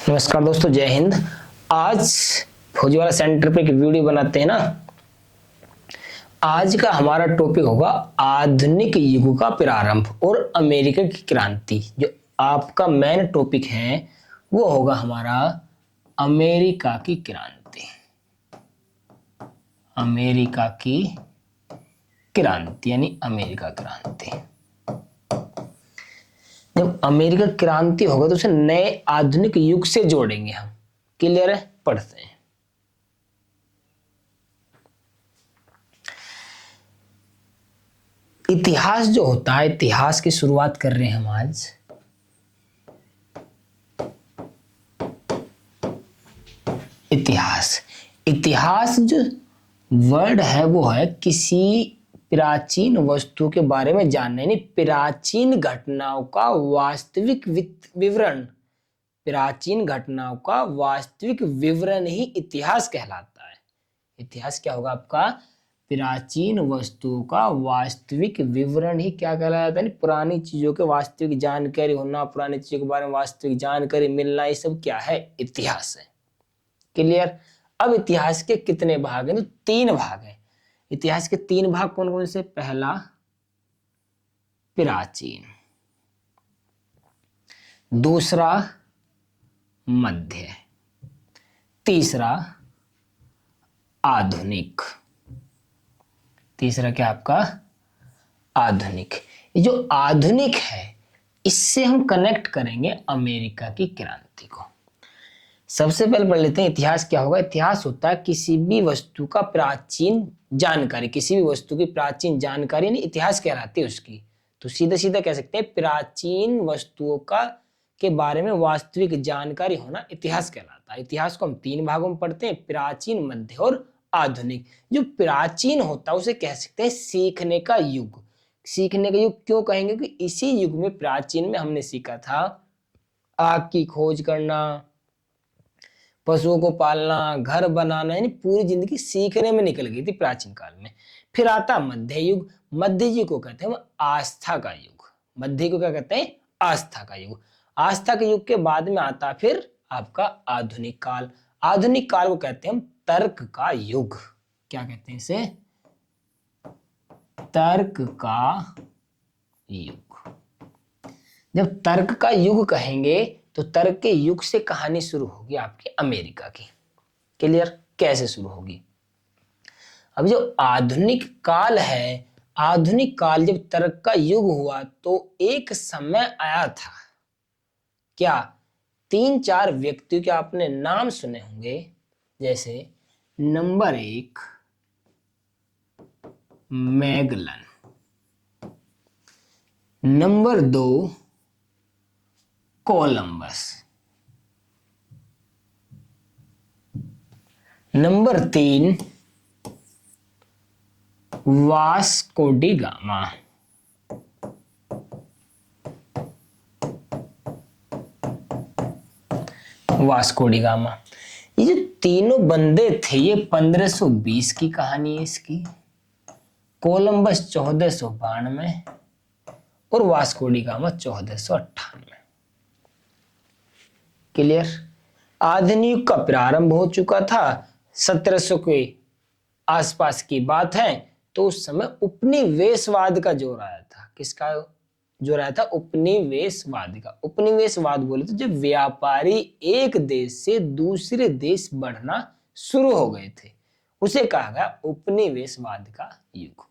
नमस्कार दोस्तों, जय हिंद। आज फौजीवाला सेंटर पे एक वीडियो बनाते हैं ना। आज का हमारा टॉपिक होगा आधुनिक युग का प्रारंभ और अमेरिका की क्रांति। जो आपका मेन टॉपिक है वो होगा हमारा अमेरिका की क्रांति। अमेरिका की क्रांति यानी अमेरिका क्रांति। जब अमेरिका क्रांति होगा तो उसे नए आधुनिक युग से जोड़ेंगे हम। क्लियर है? पढ़ते हैं। इतिहास जो होता है, इतिहास की शुरुआत कर रहे हैं हम आज। इतिहास इतिहास जो वर्ड है वो है किसी प्राचीन वस्तु के बारे में जानना, यानी प्राचीन घटनाओं का वास्तविक विवरण। प्राचीन घटनाओं का वास्तविक विवरण ही इतिहास कहलाता है। इतिहास क्या होगा आपका? प्राचीन वस्तुओं का वास्तविक विवरण ही क्या कहलाता है? पुरानी चीजों के वास्तविक जानकारी होना, पुरानी चीजों के बारे में वास्तविक जानकारी मिलना, ये सब क्या है? इतिहास है। क्लियर? अब इतिहास के कितने भाग हैं? तो 3 भाग हैं। इतिहास के 3 भाग कौन कौन से? पहला प्राचीन, दूसरा मध्य, तीसरा आधुनिक। तीसरा क्या आपका? आधुनिक। ये जो आधुनिक है इससे हम कनेक्ट करेंगे अमेरिका की क्रांति को। सबसे पहले पढ़ लेते हैं इतिहास क्या होगा। इतिहास होता है किसी भी वस्तु का प्राचीन जानकारी, किसी भी वस्तु की प्राचीन जानकारी यानी इतिहास कहलाती है उसकी। तो सीधा सीधा कह सकते हैं प्राचीन वस्तुओं का के बारे में वास्तविक जानकारी होना इतिहास कहलाता है। इतिहास को हम 3 भागों में पढ़ते हैं, प्राचीन, मध्य और आधुनिक। जो प्राचीन होता है उसे कह सकते हैं सीखने का युग। सीखने का युग क्यों कहेंगे? कि इसी युग में, प्राचीन में हमने सीखा था आग की खोज करना, पशुओं को पालना, घर बनाना, यानी पूरी जिंदगी सीखने में निकल गई थी प्राचीन काल में। फिर आता मध्य युग। मध्य युग को कहते हैं आस्था का युग। मध्य को क्या कहते हैं? आस्था का युग। आस्था के युग के बाद में आता फिर आपका आधुनिक काल। आधुनिक काल को कहते हैं हम तर्क का युग। क्या कहते हैं इसे? तर्क का युग। जब तर्क का युग कहेंगे तो तर्क के युग से कहानी शुरू होगी आपकी अमेरिका की। क्लियर? कैसे शुरू होगी? अब जो आधुनिक काल है, आधुनिक काल जब तर्क का युग हुआ तो एक समय आया था, क्या 3-4 व्यक्तियों के आपने नाम सुने होंगे। जैसे number 1 Magellan, number 2 Columbus, number 3 Vasco D gamma. Vasco D gamma. ये जो तीनों बंदे थे ये 1520 की कहानी है इसकी। कोलंबस 1492 और वास्को डी गामा 1498। क्लियर? आधुनिक युग का प्रारंभ हो चुका था, 1700 के आसपास की बात है। तो उस समय उपनिवेशवाद का जोर आया था। किसका जोर आया था? उपनिवेशवाद का। उपनिवेशवाद बोले तो जब व्यापारी एक देश से दूसरे देश बढ़ना शुरू हो गए थे उसे कहा गया उपनिवेशवाद का युग।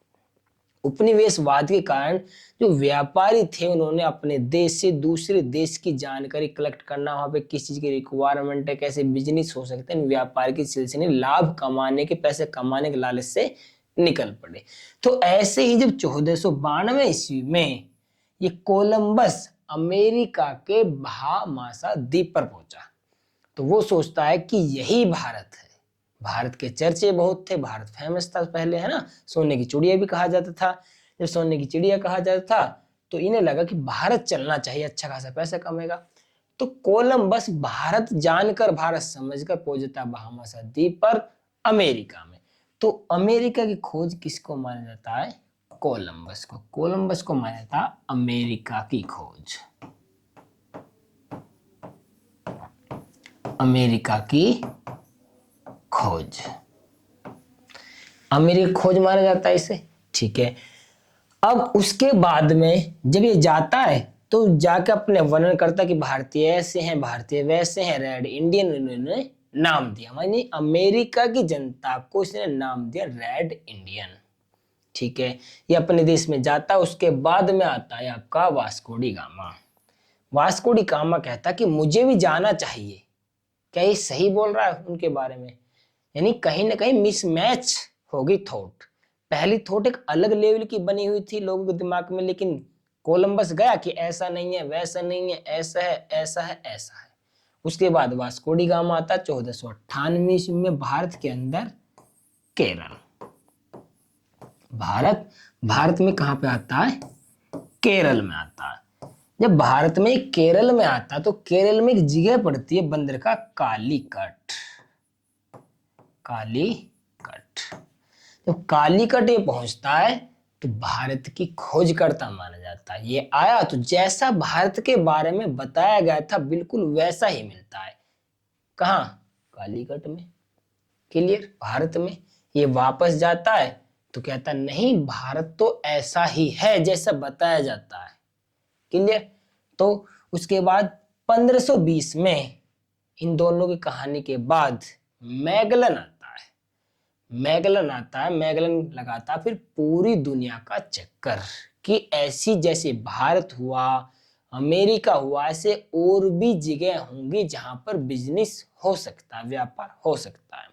उपनिवेशवाद के कारण जो व्यापारी थे उन्होंने अपने देश से दूसरे देश की जानकारी कलेक्ट करना, वहां पे किस चीज की रिक्वायरमेंट है, कैसे बिजनेस हो सकते हैं, व्यापार के सिलसिले में लाभ कमाने के, पैसे कमाने के लालच से निकल पड़े। तो ऐसे ही जब 1492 ईस्वी में ये कोलंबस अमेरिका के बहामासा द्वीप पर पहुंचा तो वो सोचता है कि यही भारत है। भारत के चर्चे बहुत थे, भारत फेमस था पहले, है ना। सोने की चिड़िया भी कहा जाता था। जब सोने की चिड़िया कहा जाता था तो इन्हें लगा कि भारत चलना चाहिए, अच्छा खासा पैसा कमेगा। तो कोलंबस भारत जानकर, भारत समझकर पहुंचता बहामासा द्वीप पर अमेरिका में। तो अमेरिका की खोज किसको माना जाता है? कोलंबस को। कोलंबस को माना जाता है अमेरिका की खोज। अमेरिका की खोज, अमेरिका खोज माना जाता है इसे। ठीक है, अब उसके बाद में जब ये जाता है तो जाके अपने वर्णन करता कि भारतीय ऐसे हैं, भारतीय वैसे हैं, रेड इंडियन, इन्होंने नाम दिया, मानी अमेरिका की जनता को इसने नाम दिया रेड इंडियन। ठीक है, ये अपने देश में जाता है। उसके बाद में आता है आपका Vasco D gamma. Vasco D gamma कहता कि मुझे भी जाना चाहिए। क्या ये सही बोल रहा है उनके बारे में? यानी कहीं ना कहीं मिसमैच होगी थॉट। पहली थॉट एक अलग लेवल की बनी हुई थी लोगों के दिमाग में, लेकिन कोलंबस गया कि ऐसा नहीं है, वैसा नहीं है, ऐसा है, ऐसा है, ऐसा है। उसके बाद वास्को डी गामा आता 1498 ईस्वी में भारत के अंदर केरल। भारत में कहां पे आता है? केरल में आता है। जब भारत में केरल में आता तो केरल में एक जगह पड़ती है बंदरगाह कालीकट। कालीकट, जब कालीकट ये पहुंचता है तो भारत की खोज करता माना जाता है। ये आया तो जैसा भारत के बारे में बताया गया था बिल्कुल वैसा ही मिलता है। कहां? कालीकट में। क्लियर? भारत में। ये वापस जाता है तो कहता नहीं, भारत तो ऐसा ही है जैसा बताया जाता है। क्लियर? तो उसके बाद 1520 में इन दोनों की कहानी के बाद मैगलन आता है। मैगलन आता है, मैगलन लगाता फिर पूरी दुनिया का चक्कर कि ऐसी जैसे भारत हुआ, अमेरिका हुआ, ऐसे और भी जगह होंगी जहां पर बिजनेस हो सकता है, व्यापार हो सकता है।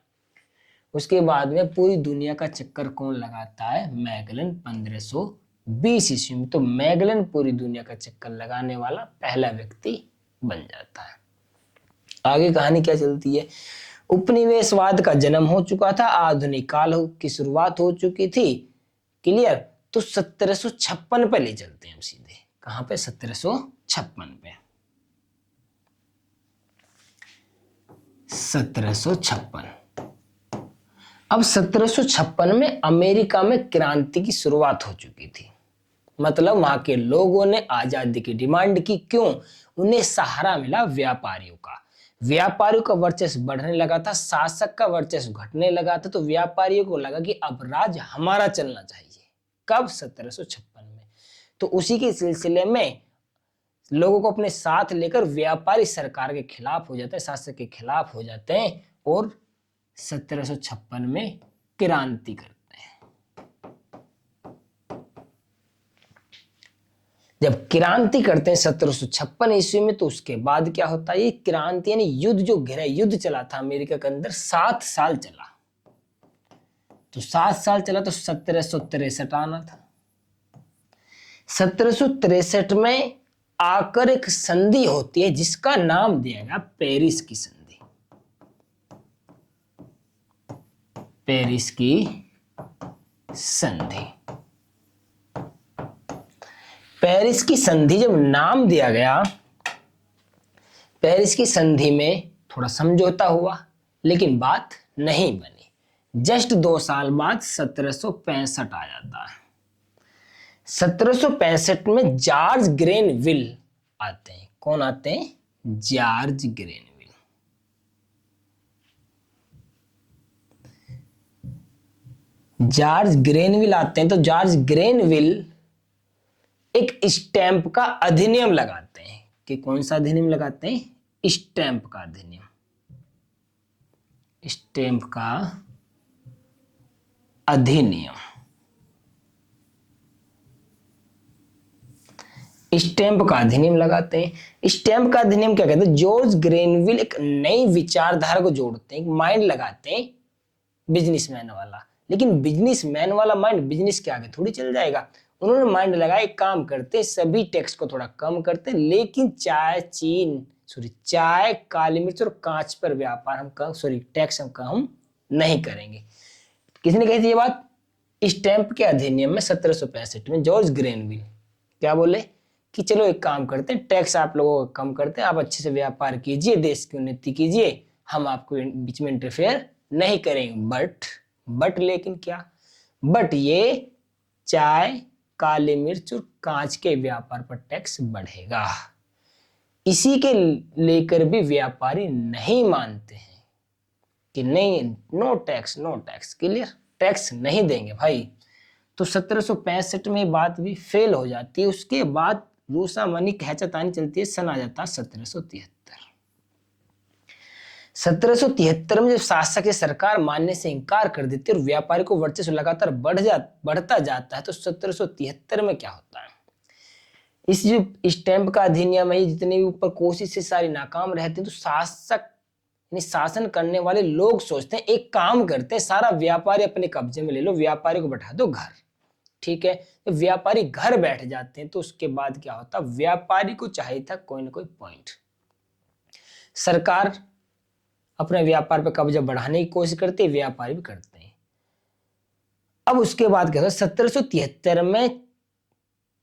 उसके बाद में पूरी दुनिया का चक्कर कौन लगाता है? मैगलन 1520 ईस्वी में। तो मैगलन पूरी दुनिया का चक्कर लगाने वाला पहला व्यक्ति बन जाता है। आगे कहानी क्या चलती है? उपनिवेशवाद का जन्म हो चुका था, आधुनिक काल की शुरुआत हो चुकी थी। क्लियर? तो 1756 पे ले चलते हैं हम सीधे। कहां पे? 1756 पे। 1756। अब 1756 में अमेरिका में क्रांति की शुरुआत हो चुकी थी। मतलब वहां के लोगों ने आजादी की डिमांड की। क्यों? उन्हें सहारा मिला व्यापारियों का। व्यापारियों का वर्चस्व बढ़ने लगा था, शासक का वर्चस्व घटने लगा था। तो व्यापारियों को लगा कि अब राज हमारा चलना चाहिए। कब? 1756 में। तो उसी के सिलसिले में लोगों को अपने साथ लेकर व्यापारी सरकार के खिलाफ हो जाते हैं, शासक के खिलाफ हो जाते हैं और 1756 में क्रांति करते हैं। जब क्रांति करते हैं 1756 ईस्वी में, तो उसके बाद क्या होता है? ये क्रांति यानी युद्ध, जो गहरा युद्ध चला था अमेरिका के अंदर, 7 साल चला। तो 7 साल चला तो 1763 आना था। 1763 में आकर एक संधि होती है जिसका नाम दिया गया पेरिस की संधि। पेरिस की संधि। पेरिस की संधि जब नाम दिया गया, पेरिस की संधि में थोड़ा समझौता हुआ लेकिन बात नहीं बनी। जस्ट 2 साल बाद 1765 आ जाता है। 1765 में जॉर्ज ग्रेनविल आते हैं। कौन आते हैं? George Granville. जॉर्ज ग्रेनविल आते हैं। तो जॉर्ज ग्रेनविल एक स्टैंप का अधिनियम लगाते हैं। कि कौन सा अधिनियम लगाते हैं? स्टैंप का अधिनियम। स्टैंप का अधिनियम। स्टैंप का अधिनियम लगाते हैं। स्टैंप का अधिनियम क्या कहते हैं? जॉर्ज ग्रेनविल एक नई विचारधारा को जोड़ते हैं, माइंड लगाते हैं बिजनेसमैन वाला। लेकिन बिजनेसमैन वाला माइंड बिजनेस के आगे थोड़ी चल जाएगा। उन्होंने माइंड लगाया, एक काम करते सभी टैक्स को थोड़ा कम करते, लेकिन चाय, काली मिर्च और कांच पर व्यापार हम कम, टैक्स हम कम नहीं करेंगे। किसने कही थी ये बात? स्टैंप के अधिनियम में 1765 में जॉर्ज ग्रेनविल क्या बोले कि चलो एक काम करते हैं, टैक्स आप लोगों को कम करते हैं, आप अच्छे से व्यापार कीजिए, देश की उन्नति कीजिए, हम आपको बीच में इंटरफेयर नहीं करेंगे। बट लेकिन क्या? बट ये चाय, काली मिर्च और कांच के व्यापार पर टैक्स बढ़ेगा। इसी के लेकर भी व्यापारी नहीं मानते हैं कि नहीं, no tax, no tax, clear, tax नहीं देंगे भाई। तो 1765 में बात भी फेल हो जाती है। उसके बाद रूसा मनी खैचतानी चलती है, सन आ जाता है 1773। 1773 में जब शासक या सरकार मानने से इनकार कर देती है और व्यापारी को वर्चस्व लगातार बढ़ता जाता है, तो 1773 में क्या होता है, इस जो स्टैंप का अधिनियम है, जितने भी ऊपर कोशिश से सारी नाकाम रहते हैं, तो शासक यानी शासन करने वाले लोग सोचते हैं एक काम करते हैं, सारा व्यापारी अपने कब्जे में ले लो, व्यापारी को बैठा दो घर, ठीक है। तो व्यापारी घर बैठ जाते हैं, तो उसके बाद क्या होता, व्यापारी को चाहिए था कोई ना कोई पॉइंट। सरकार अपने व्यापार पर कब्जा बढ़ाने की कोशिश करती है, व्यापारी भी करते हैं। अब उसके बाद क्या होता, 1773 में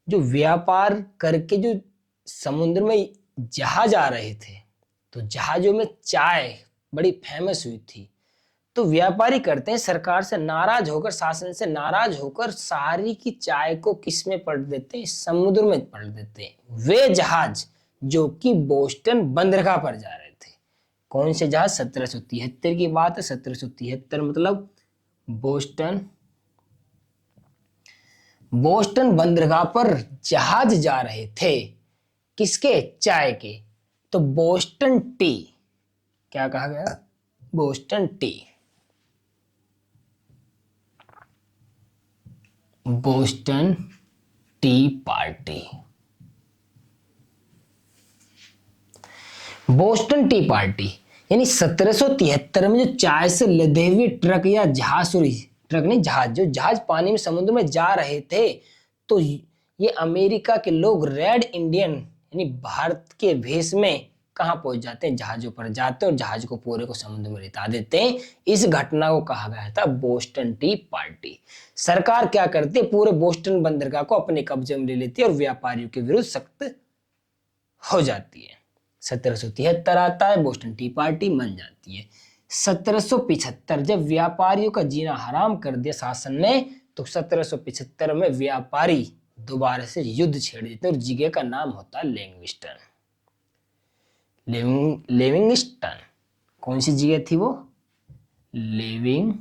जो व्यापार करके जो समुद्र में जहाज आ रहे थे, तो जहाजों में चाय बड़ी फेमस हुई थी। तो व्यापारी करते हैं, सरकार से नाराज होकर, शासन से नाराज होकर सारी की चाय को किस में पलट देते हैं, समुद्र में पलट देते हैं। वे जहाज जो कि बोस्टन बंदरगाह पर जा रहे थे। कौन से जहाज, 1773 की बात है। 1773 मतलब बोस्टन बंदरगाह पर जहाज जा रहे थे, किसके, चाय के। तो बोस्टन टी, क्या कहा गया, Boston T, Boston T party. Boston T party यानी 1773 में जो चाय से लदे हुए ट्रक या जहाज, ट्रक नहीं, जहाज, जो जहाज पानी में समुद्र में जा रहे थे, तो ये अमेरिका के लोग रेड इंडियन यानी भारत के भेष में कहां पहुंच जाते हैं, जहाजों पर जाते हैं और जहाज को पूरे को समुद्र में रिता देते हैं। इस घटना को कहा गया था बोस्टन टी पार्टी। सरकार क्या करती है, पूरे बोस्टन बंदरगाह को अपने कब्जे में ले लेती है और व्यापारियों के विरुद्ध सख्त हो जाती है। 1773 आता है, बोस्टन टी पार्टी बन जाती है। 1775 जब व्यापारियों का जीना हराम कर दिया शासन ने, तो 1775 में व्यापारी दोबारा से युद्ध छेड़ देते हैं और जगह का नाम होता है लिविंगस्टन। लिविंगस्टन कौन सी जगह थी वो, लिविंगस्टन।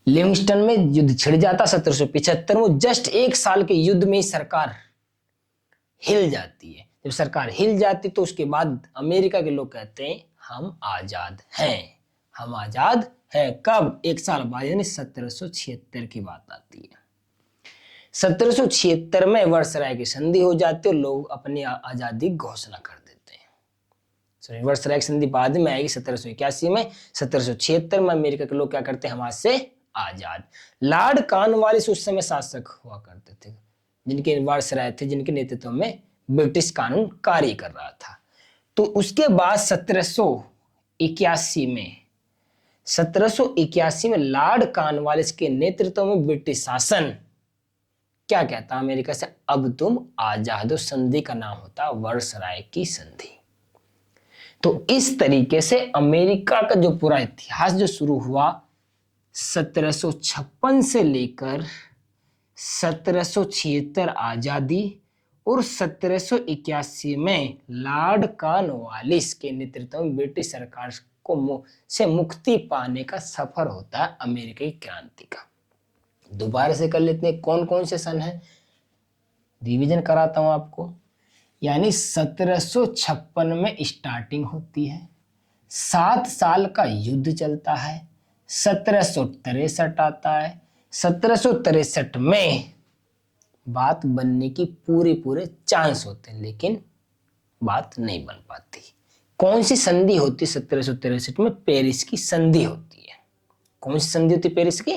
लिविंगस्टन में युद्ध छिड़ जाता 1775 में। जस्ट एक साल के युद्ध में सरकार हिल जाती है। जब सरकार हिल जाती तो उसके बाद अमेरिका के लोग कहते हैं हम आजाद हैं, हम आजाद हैं। कब, एक साल बाद, यानी 1776 की बात आती है। 1776 में वर्सराय की संधि हो जाती है और लोग अपनी आजादी घोषणा कर देते हैं। वर्सराय की संधि बाद में आएगी 1781 में। 1776 में अमेरिका के लोग क्या करते हैं, हम आज से आजाद। लॉर्ड कॉर्नवालिस उस समय शासक हुआ करते थे, जिनके वायसराय थे, जिनके नेतृत्व में ब्रिटिश कानून कार्य कर रहा था। तो उसके बाद 1781 में लॉर्ड कॉर्नवालिस के नेतृत्व में ब्रिटिश शासन क्या कहता अमेरिका से, अब तुम आजाद हो। संधि का नाम होता वर्सराय की संधि। तो इस तरीके से अमेरिका का जो पूरा इतिहास जो शुरू हुआ 1756 से लेकर 1776 आजादी और 1781 में लॉर्ड कॉर्नवालिस के नेतृत्व में ब्रिटिश सरकार को से मुक्ति पाने का सफर होता है अमेरिकी क्रांति का। दोबारा से कर लेते हैं, कौन कौन से सन है, रिवीजन कराता हूं आपको। यानी 1756 में स्टार्टिंग होती है, 7 साल का युद्ध चलता है, 1763 आता है। 1763 में बात बनने की पूरे चांस होते हैं, लेकिन बात नहीं बन पाती। कौन सी संधि होती है 1763 में, पेरिस की संधि होती है। कौन सी संधि होती है, पेरिस की,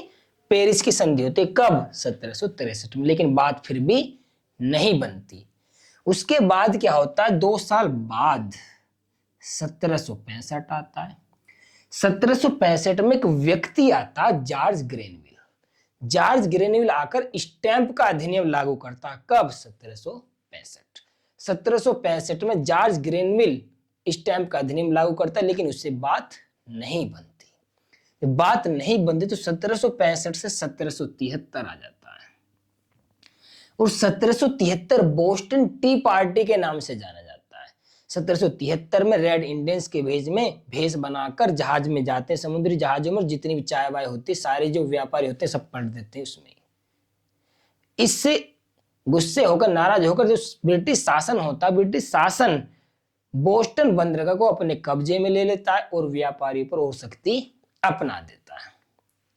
पेरिस की संधि होती है। कब, 1763 में। लेकिन बात फिर भी नहीं बनती। उसके बाद क्या होता है, 2 साल बाद 1765 आता है। 1765 में एक व्यक्ति आता, जॉर्ज ग्रेनविल। जॉर्ज ग्रेनविल आकर स्टैंप का अधिनियम लागू करता। कब, 1765। 1765 में जॉर्ज ग्रेनविल स्टैंप का अधिनियम लागू करता है, लेकिन उससे बात नहीं बनती। जब बात नहीं बनती तो 1765 से 1773 आ जाता है। और 1773 बोस्टन टी पार्टी के नाम से जाना जाता है। 1773 में रेड इंडियंस के भेष बनाकर जहाज में जाते हैं, समुद्री जहाजों में जितनी भी चाय वाय होती है सारे जो व्यापारी होते हैं सब पलट देते हैं उसमें। इससे गुस्से होकर, नाराज होकर जो ब्रिटिश शासन होता, ब्रिटिश शासन बोस्टन बंदरगाह को अपने कब्जे में ले लेता है और व्यापारियों पर और सख्ती अपना देता है।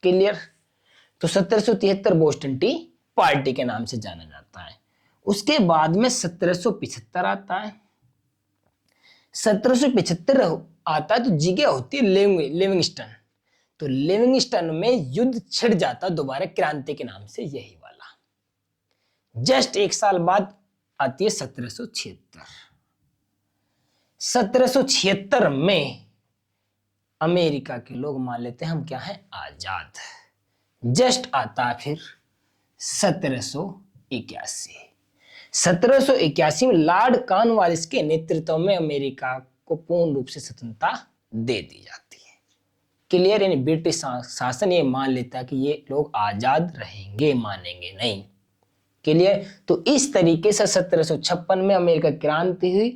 क्लियर? तो 1773 बोस्टन टी पार्टी के नाम से जाना जाता है। उसके बाद में 1775 आता है। 1775 आता है तो जगह होती है लिविंगस्टन। तो लिविंगस्टन में युद्ध छिड़ जाता दोबारा क्रांति के नाम से, यही वाला। जस्ट एक साल बाद आती है 1776। 1776 में अमेरिका के लोग मान लेते हैं हम क्या है, आजाद। जस्ट आता है फिर 1781। 1781 में लॉर्ड कॉर्नवालिस के नेतृत्व में अमेरिका को पूर्ण रूप से स्वतंत्रता दे दी जाती है। क्लियर? यानी ब्रिटिश शासन ये मान लेता है कि ये लोग आजाद रहेंगे, मानेंगे नहीं। क्लियर? तो इस तरीके से 1756 में अमेरिका क्रांति हुई।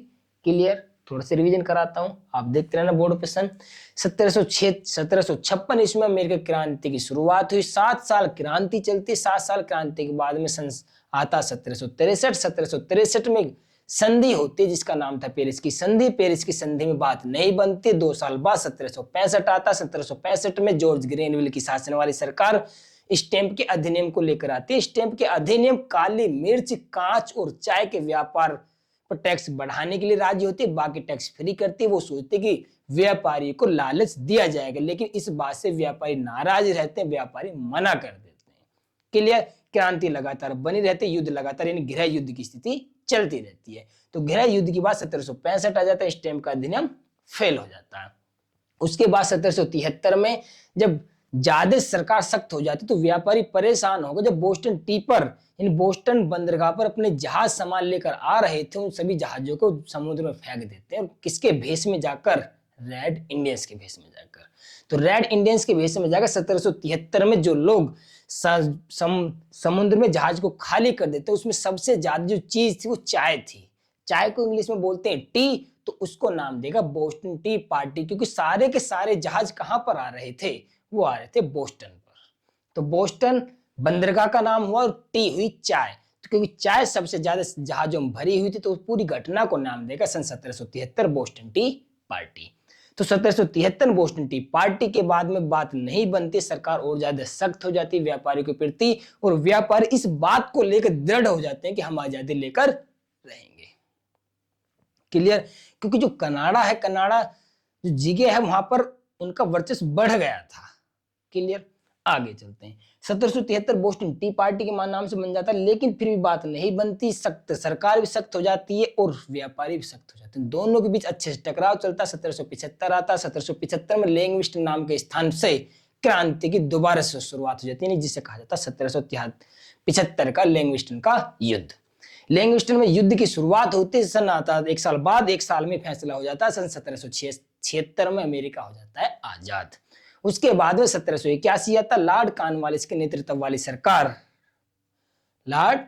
क्लियर? थोड़ा सा रिवीजन कराता हूं, आप देखते रहना बोर्ड पे सन। 1756 इसमें अमेरिका क्रांति की शुरुआत हुई। 7 साल क्रांति चलती। 7 साल क्रांति के बाद में सन आता 1763। 1763 में संधि होती है जिसका नाम था पेरिस की संधि। पेरिस की संधि में बात नहीं बनती। 2 साल बाद 1765 आता। 1765 में जॉर्ज ग्रेनविल की शासन वाली सरकार स्टैंप के अधिनियम को लेकर आती है। स्टैंप के अधिनियम काली मिर्च, कांच और चाय के व्यापार पर टैक्स बढ़ाने के लिए राजी होती है, बाकी टैक्स फ्री करती है। वो सोचते कि व्यापारी को लालच दिया जाएगा, लेकिन इस बात से व्यापारी नाराज रहते हैं, व्यापारी मना कर देते हैं। क्लियर? क्रांति लगातार बनी रहती है, युद्ध लगातार यानी गृह युद्ध की स्थिति चलती रहती है। तो गृह युद्ध के बाद 1765 आ जाता है, स्टैंप का अधिनियम फेल हो जाता है। उसके बाद 1773 में जब ज्यादा सरकार सख्त हो जाती तो व्यापारी परेशान हो गए। जब बोस्टन टी पर इन बोस्टन बंदरगाह पर अपने जहाज सामान लेकर आ रहे थे, उन सभी जहाजों को समुद्र में फेंक देते हैं। और किसके भेष में जाकर? रेड इंडियंस के भेष में जाकर। तो रेड इंडियंस के भेष में जाकर 1773 में जो लोग समुद्र में जहाज को खाली कर देते, उसमें सबसे ज्यादा जो चीज थी वो चाय थी। चाय को इंग्लिश में बोलते हैं टी, तो उसको नाम देगा बोस्टन टी पार्टी, क्योंकि सारे के सारे जहाज कहां पर आ रहे थे? वो आ रहे थे बोस्टन पर। तो बोस्टन बंदरगाह का नाम हुआ और टी हुई चाय। तो क्योंकि चाय सबसे ज्यादा जहाजों में भरी हुई थी तो पूरी घटना को नाम देगा सन 1773 बोस्टन टी पार्टी। तो 1773 बोस्टन टी पार्टी के बाद में बात नहीं बनती, सरकार और ज्यादा सख्त हो जाती व्यापारियों के प्रति, और व्यापारी इस बात को लेकर दृढ़ हो जाते हैं कि हम आजादी लेकर रहेंगे। क्लियर? क्योंकि जो कनाडा है, कनाडा जो जगह है वहां पर उनका वर्चस्व बढ़ गया था। क्लियर? आगे चलते हैं। 1773 बोस्टन टी पार्टी के नाम से बन जाता है, लेकिन फिर भी बात नहीं बनती। सख्त सरकार भी सख्त हो जाती है और व्यापारी भी सख्त हो जाते हैं, दोनों के बीच अच्छे से टकराव चलता। 1775 आता। 1775 में लिविंगस्टन नाम के स्थान से क्रांति की दोबारा से शुरुआत हो जाती है, जिसे कहा जाता है 1775 का लिविंगस्टन का युद्ध। लिविंगस्टन में युद्ध की शुरुआत होती है, सन आता 1 साल बाद, 1 साल में फैसला हो जाता है। सन 1776 में अमेरिका हो जाता है आजाद। उसके बाद में 1781 आता। लॉर्ड कॉर्नवालिस के नेतृत्व वाली सरकार, लॉर्ड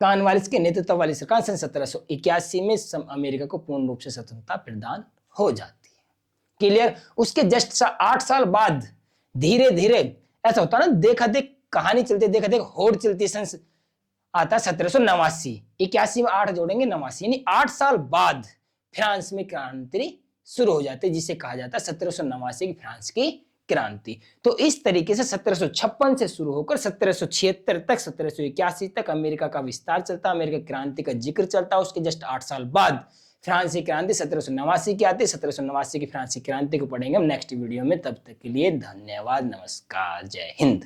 कॉर्नवालिस के नेतृत्व वाली सरकार सन 1781 में अमेरिका को पूर्ण रूप से स्वतंत्रता प्रदान हो जाती है। क्लियर? उसके जस्ट 8 साल बाद धीरे धीरे ऐसा होता है ना, देखा देख कहानी चलती है, देखा देख होड़ चलती है। सन आता 1789। 81 में 8 जोड़ेंगे 89, यानी 8 साल बाद फ्रांस में क्रांति शुरू हो जाती है, जिसे कहा जाता है 1789 की फ्रांस की क्रांति। तो इस तरीके से 1756 से शुरू होकर 1776 तक, 1781 तक अमेरिका का विस्तार चलता, अमेरिका क्रांति का जिक्र चलता। उसके जस्ट 8 साल बाद फ्रांसीसी क्रांति 1789 की आती है। 1789 की फ्रांसीसी क्रांति को पढ़ेंगे हम नेक्स्ट वीडियो में। तब तक के लिए धन्यवाद, नमस्कार, जय हिंद।